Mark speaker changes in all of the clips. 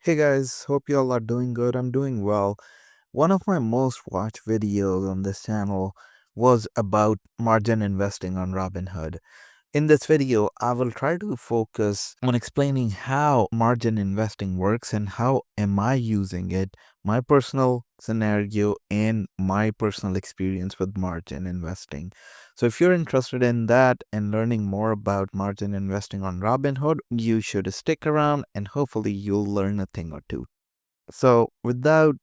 Speaker 1: Hey guys, hope you all are doing good. I'm doing well. One of my most watched videos on this channel was about margin investing on Robinhood. In this video, I will try to focus on explaining how margin investing works and how am I using it, my personal scenario and my personal experience with margin investing. So if you're interested in that and learning more about margin investing on Robinhood, you should stick around and hopefully you'll learn a thing or two. So without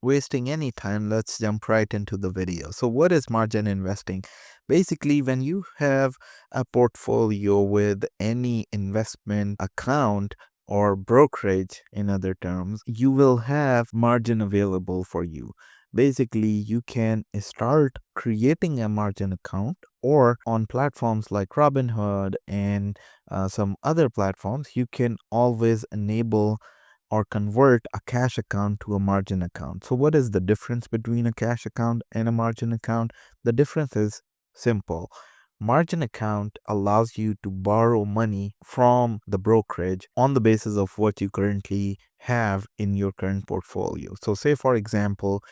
Speaker 1: wasting any time, let's jump right into the video. So what is margin investing? Basically, when you have a portfolio with any investment account or brokerage, in other terms, you will have margin available for you. Basically, you can start creating a margin account, or on platforms like Robinhood and some other platforms, you can always enable or convert a cash account to a margin account. So what is the difference between a cash account and a margin account? The difference is simple. Margin account allows you to borrow money from the brokerage on the basis of what you currently have in your current portfolio. So say for example,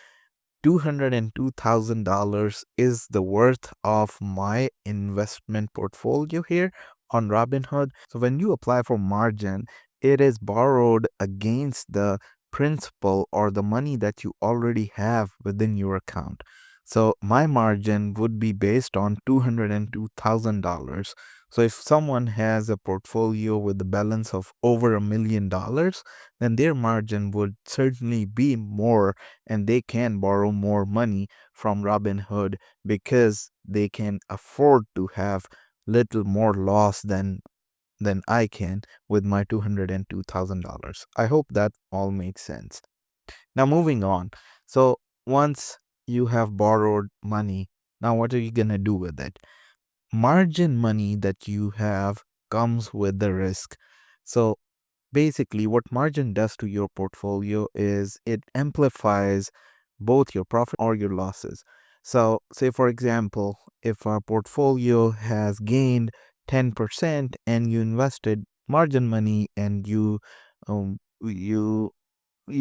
Speaker 1: $202,000 is the worth of my investment portfolio here on Robinhood. So when you apply for margin, it is borrowed against the principal or the money that you already have within your account. So my margin would be based on $202,000. So if someone has a portfolio with a balance of over $1 million, then their margin would certainly be more and they can borrow more money from Robinhood because they can afford to have little more loss than I can with my $202,000. I hope that all makes sense. Now moving on. So once you have borrowed money, now what are you going to do with it? Margin money that you have comes with the risk. So basically, what margin does to your portfolio is it amplifies both your profit or your losses. So, say for example, if our portfolio has gained 10% and you invested margin money and you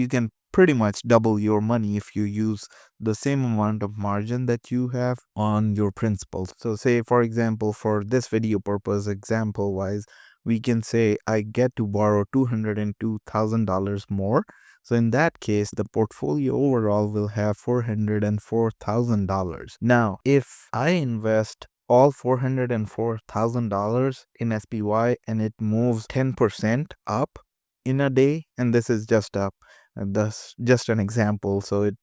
Speaker 1: can pretty much double your money if you use the same amount of margin that you have on your principal. So say for example, for this video purpose, example wise, we can say I get to borrow $202,000 more. So in that case, the portfolio overall will have $404,000. Now, if I invest all $404,000 in SPY and it moves 10% up in a day, and this is just a that's just an example. So it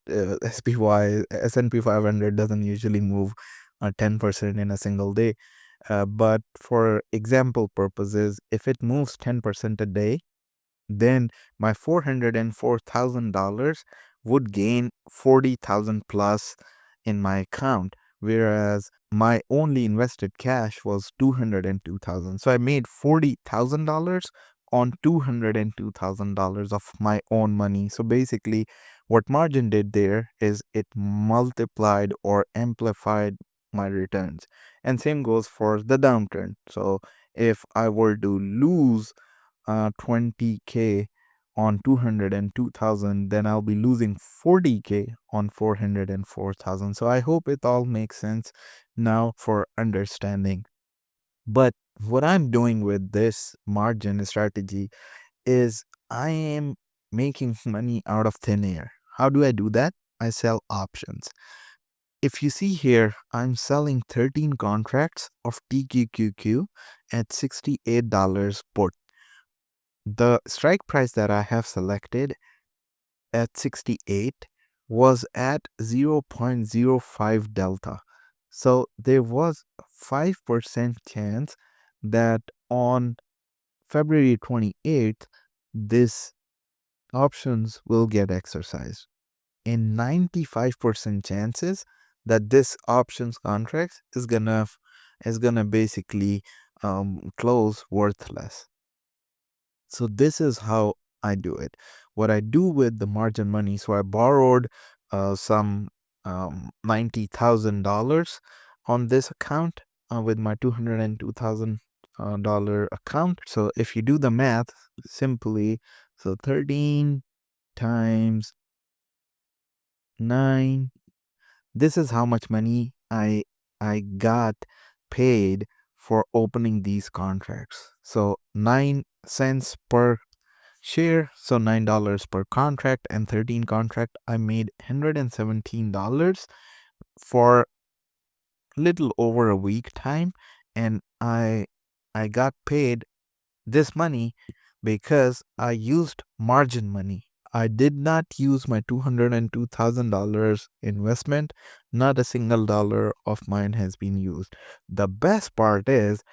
Speaker 1: SPY S&P 500 doesn't usually move 10% in a single day. But for example purposes, if it moves 10% a day, then my $404,000 would gain 40,000 plus in my account, whereas my only invested cash was 202,000. So I made $40,000 on $202,000 of my own money. So basically, what margin did there is it multiplied or amplified my returns. And same goes for the downturn. So if I were to lose 20K on 202,000, then I'll be losing 40K on 404,000. So I hope it all makes sense now for understanding. But what I'm doing with this margin strategy is I am making money out of thin air. How do I do that? I sell options. If you see here, I'm selling 13 contracts of TQQQ at $68 put. The strike price that I have selected at 68 was at 0.05 delta. So there was a 5% chance that on February 28th, this options will get exercised. And 95% chances that this options contract is gonna basically close worthless. So this is how I do it. What I do with the margin money, so I borrowed some $90,000 on this account with my $202,000 account. So if you do the math, simply So 13 times 9. This is how much money I got paid for opening these contracts. So 9 cents per share, so $9 per contract, and 13 contract. I made $117 for little over a week time, and I got paid this money because I used margin money. I did not use my $202,000 investment. Not a single dollar of mine has been used. The best part is,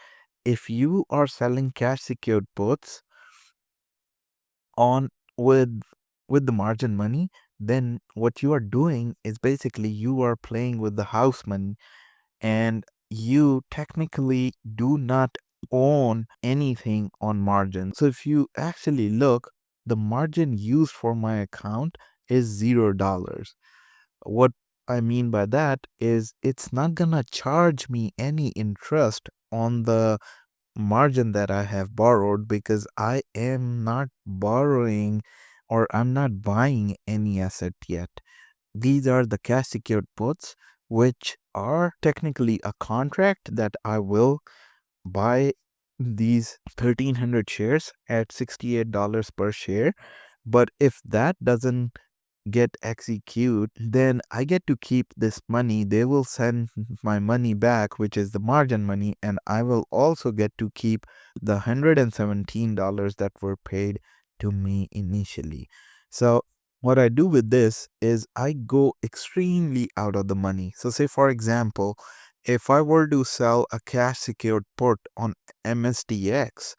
Speaker 1: if you are selling cash secured puts on with the margin money, then what you are doing is basically you are playing with the house money, and you technically do not own anything on margin. So if you actually look, the margin used for my account is $0. What I mean by that is it's not gonna charge me any interest on the margin that I have borrowed, because I am not borrowing or I'm not buying any asset yet. These are the cash secured puts, which are technically a contract that I will buy these 1,300 shares at $68 per share. But if that doesn't get execute, then I get to keep this money. They will send my money back, which is the margin money, and I will also get to keep the $117 that were paid to me initially. So what I do with this is I go extremely out of the money. So say for example, if I were to sell a cash secured put on MSTX,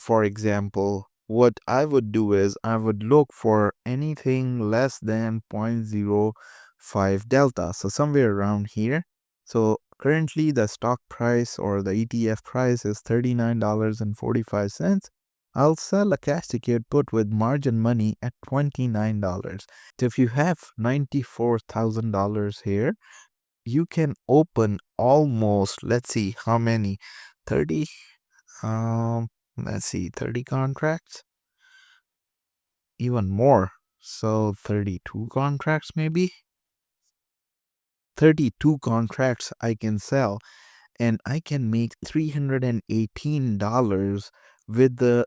Speaker 1: for example, what I would do is I would look for anything less than 0.05 delta. So somewhere around here. So currently the stock price or the ETF price is $39.45. I'll sell a cash secured put with margin money at $29. So if you have $94,000 here, you can open almost, let's see how many, 30, let's see, 30 contracts, even more. So 32 contracts, maybe 32 contracts I can sell, and I can make $318 with the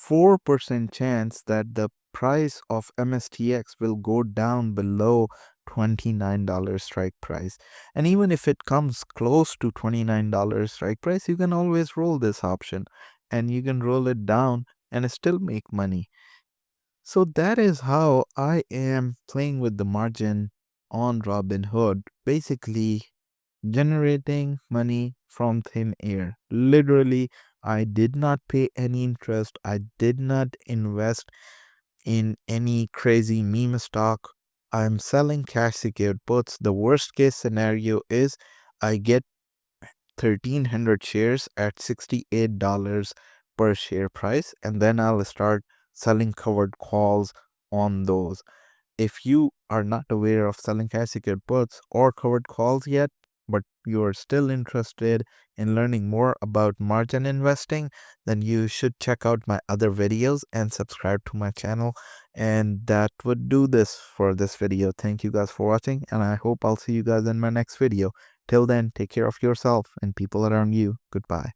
Speaker 1: 4% chance that the price of MSTX will go down below $29 strike price. And even if it comes close to $29 strike price, you can always roll this option, and you can roll it down and still make money. So that is how I am playing with the margin on Robinhood. Basically, generating money from thin air. Literally, I did not pay any interest. I did not invest in any crazy meme stock. I'm selling cash secured puts. The worst case scenario is I get 1,300 shares at $68 per share price, and then I'll start selling covered calls on those. If you are not aware of selling cash secured puts or covered calls yet, but you are still interested in learning more about margin investing, then you should check out my other videos and subscribe to my channel. And that would do this for this video. Thank you guys for watching, and I hope I'll see you guys in my next video. Till then, take care of yourself and people around you. Goodbye.